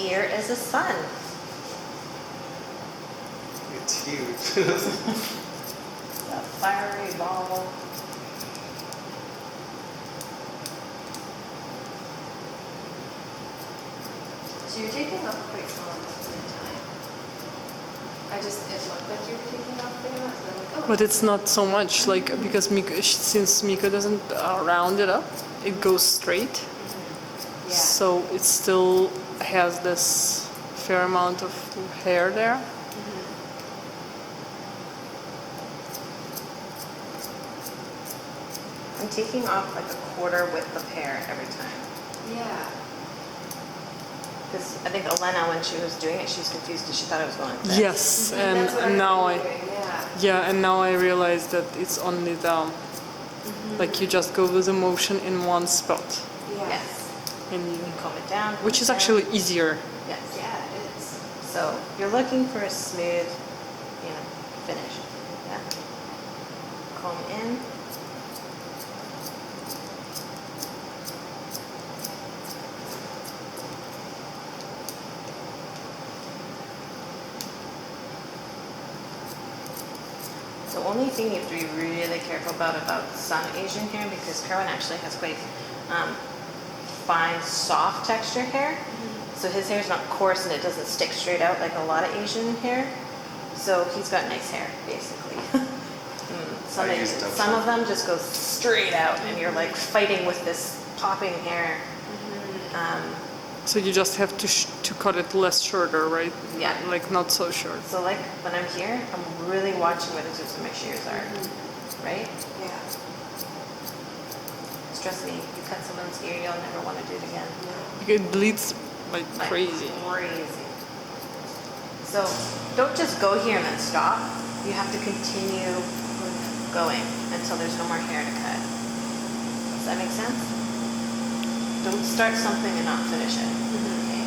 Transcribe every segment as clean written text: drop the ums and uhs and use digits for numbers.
ear is a sun. It's huge. A fiery ball. So you're taking off quite small amounts of time. It looked like you were taking off big amounts, but I'm like, oh. But it's not so much, like, because Miko, since Miko doesn't round it up, it goes straight. Yeah. So it still has this fair amount of hair there. I'm taking off like a quarter width of hair every time. Yeah. Because I think Elena, when she was doing it, she was confused because she thought it was going thick. Yes, That's what and now I, doing, yeah. yeah, and now I realize that it's only down. Like you just go with the motion in one spot, Yeah. Yes. and you, You comb it down. comb which it is down. actually easier. Yes. Yeah, it is. So you're looking for a smooth, finish. Yeah. Comb in. The only thing you have to be really careful about some Asian hair, because Kerwin actually has quite fine, soft texture hair. So his hair is not coarse and it doesn't stick straight out like a lot of Asian hair. So he's got nice hair, basically. Some of them just go straight out and you're like fighting with this popping hair. So you just have to cut it less shorter, right? Yeah. Like not so short. So like when I'm here, I'm really watching where the tips of my shears are, right? Yeah. Trust me, you cut someone's ear, you'll never want to do it again. It bleeds like Like crazy. Crazy. So don't just go here and then stop. You have to continue going until there's no more hair to cut. Does that make sense? Don't start something and not finish it. Okay.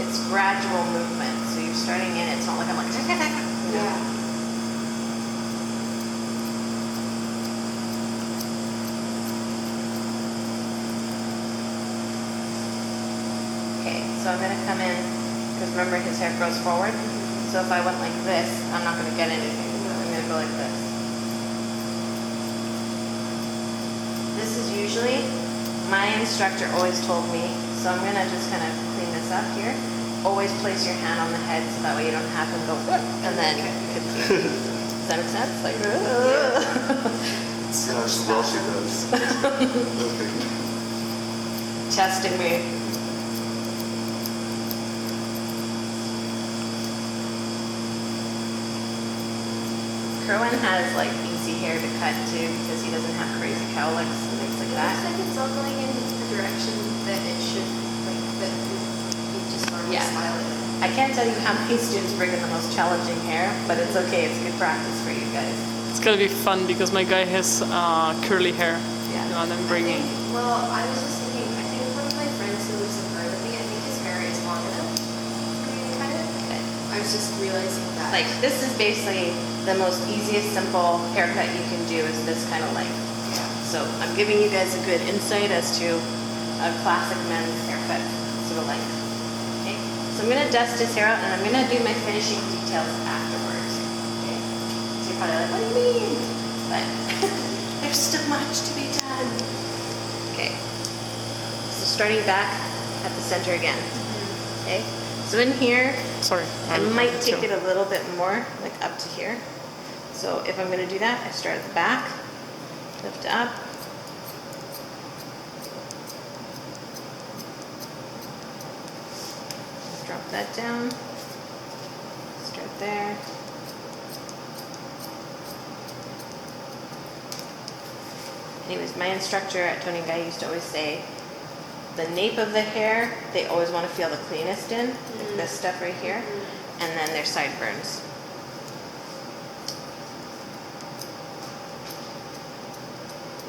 It's gradual movement. So you're starting in, it's not like I'm like, Yeah. Okay, so I'm gonna come in, because remember his hair grows forward. So if I went like this, I'm not gonna get anything. I'm gonna go like this. This is usually, my instructor always told me, so I'm gonna just kind of clean this up here. Always place your hand on the head so that way you don't have to go, whoop, and then continue. Does that make sense? Like, Yeah, well, she does. Okay. testing me. Kerwin has like easy hair to cut too because he doesn't have crazy cowlicks and things like It looks that. like it's all going in the direction that it should, like, that you just normally Yeah. style it. I can't tell you how many students bring in the most challenging hair, but it's okay. It's good practice for you guys. It's gonna be fun because my guy has curly hair. Yeah. The one I'm bringing. Well, I was just thinking, I think one of my friends who lives in Burnaby, I think his hair is long enough for me to cut it. Okay. I was just realizing that. Like this is basically the most easiest, simple haircut you can do is this kind of length. Yeah. So I'm giving you guys a good insight as to a classic men's haircut sort of length. Okay. So I'm gonna dust his hair out and I'm gonna do my finishing details afterwards. Okay. So you're probably like, what do you mean? But there's still much to be done. Okay. So starting back at the center again. Okay. So in here, Sorry. I might take it a little bit more, like up to here. So if I'm gonna do that, I start at the back, lift up. Drop that down, start there. Anyways, my instructor at Tony Guy used to always say, the nape of the hair, they always want to feel the cleanest in, like this stuff right here, and then their sideburns.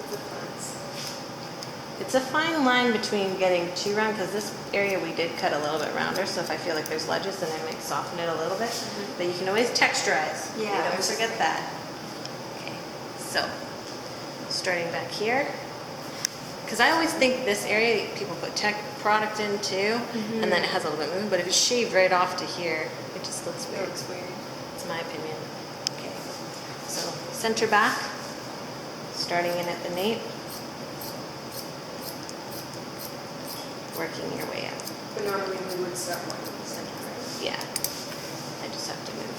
It's a fun. It's a fine line between getting too round, because this area we did cut a little bit rounder, so if I feel like there's ledges, then I might soften it a little bit. But you can always texturize. Yeah, You I don't was just forget that. Okay, so, starting back here. Because I always think this area, people put tech product in too, and then it has a little bit of movement, but if it's shaved right off to here, it just looks It weird. looks weird. It's my opinion. Okay, so center back, starting in at the nape, working your way up. But normally we would start one in the center, right? Yeah, I just have to move.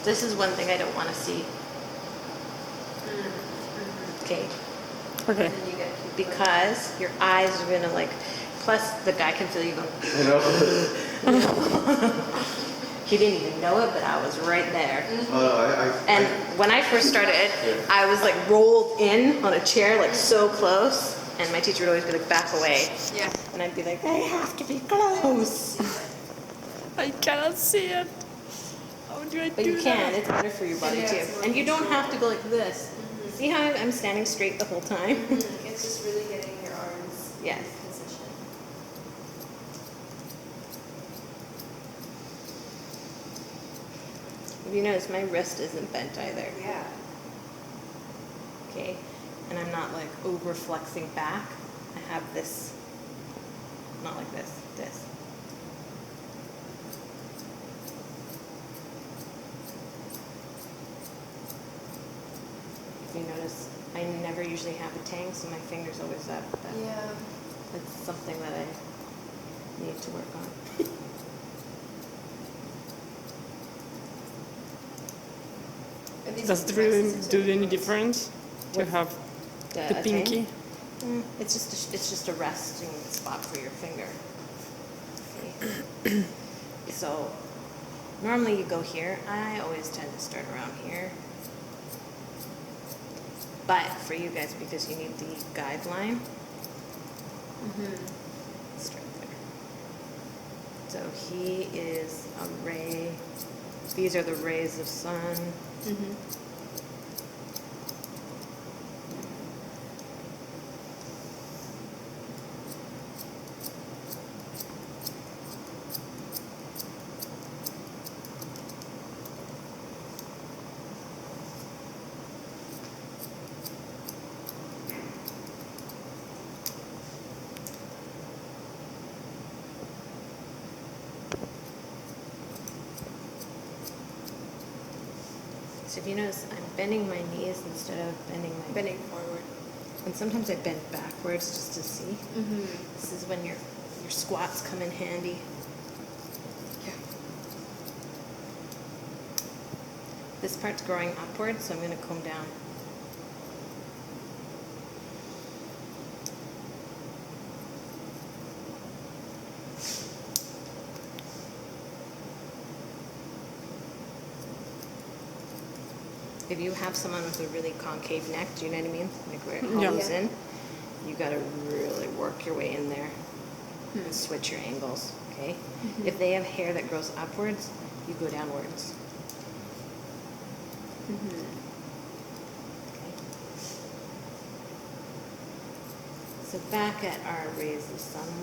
This is one thing I don't want to see. Okay, Okay. And then you get people. because your eyes are gonna like, plus the guy can feel you going. You know? He didn't even know it, but I was right there. I And when I first started, Yeah. I was like rolled in on a chair, like so close, and my teacher would always be like, back away. Yeah. And I'd be like, I have to be close. I cannot see it. How do I But do you can, it's better for your body Yeah, too. it's more And you don't have to control. go like this. See how I'm standing straight the whole time? It's just really getting your arms Yes. in position. If you notice, my wrist isn't bent either. Yeah. Okay, and I'm not like over flexing back. I have this, not like this, this. If you notice, I never usually have a tang, so my finger's always up. Yeah. That's something that I need to work on. Are these Does it pressed really into do the any bones? difference to What? have the tang? pinky? It's just a resting spot for your finger. Okay. So normally you go here. I always tend to start around here. But for you guys, because you need the guideline, start there. So he is a ray. These are the rays of sun. So if you notice, I'm bending my knees instead of bending my Bending forward. And sometimes I bend backwards just to see. This is when your squats come in handy. Yeah. This part's growing upwards, so I'm going to comb down. If you have someone with a really concave neck, do you know what I mean? Like where it Yeah. holds in, you got to really work your way in there and switch your angles, okay? If they have hair that grows upwards, you go downwards. Okay. So back at our rays of sun